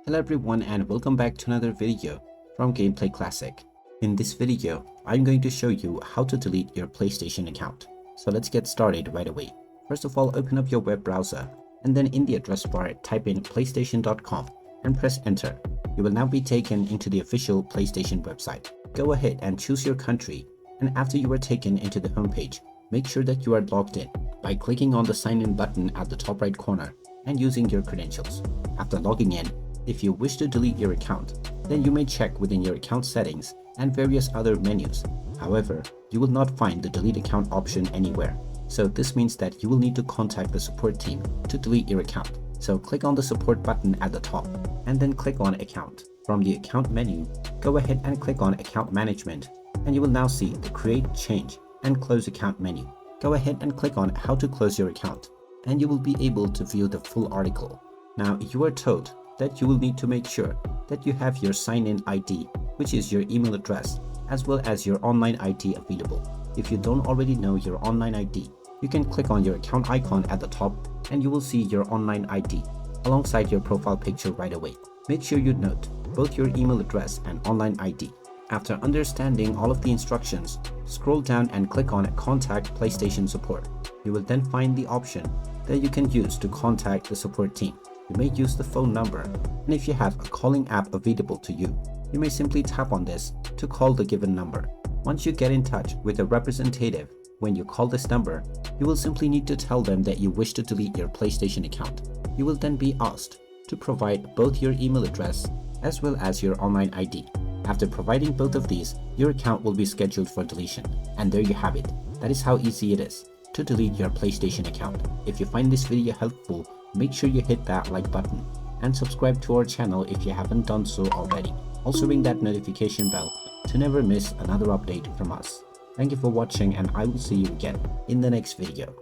Hello everyone and welcome back to another video from Gameplay Classic. In this video, I'm going to show you how to delete your PlayStation account. So let's get started right away. First of all, open up your web browser and then in the address bar type in playstation.com and press enter. You will now be taken into the official PlayStation website. Go ahead and choose your country, and after you are taken into the homepage, make sure that you are logged in by clicking on the sign in button at the top right corner and using your credentials. After logging in, if you wish to delete your account, then you may check within your account settings and various other menus. However, you will not find the delete account option anywhere. So this means that you will need to contact the support team to delete your account. So click on the support button at the top and then click on account. From the account menu, go ahead and click on account management and you will now see the create, change and close account menu. Go ahead and click on how to close your account and you will be able to view the full article. Now you are told that you will need to make sure that you have your sign-in ID, which is your email address, as well as your online ID available. If you don't already know your online ID, you can click on your account icon at the top and you will see your online ID alongside your profile picture right away. Make sure you note both your email address and online ID. After understanding all of the instructions, scroll down and click on Contact PlayStation Support. You will then find the option that you can use to contact the support team. You may use the phone number, and if you have a calling app available to you, you may simply tap on this to call the given number. Once you get in touch with a representative, when you call this number, you will simply need to tell them that you wish to delete your PlayStation account. You will then be asked to provide both your email address as well as your online ID. After providing both of these, your account will be scheduled for deletion. And there you have it. That is how easy it is to delete your PlayStation account. If you find this video helpful, make sure you hit that like button and subscribe to our channel if you haven't done so already. Also ring that notification bell to never miss another update from us. Thank you for watching and I will see you again in the next video.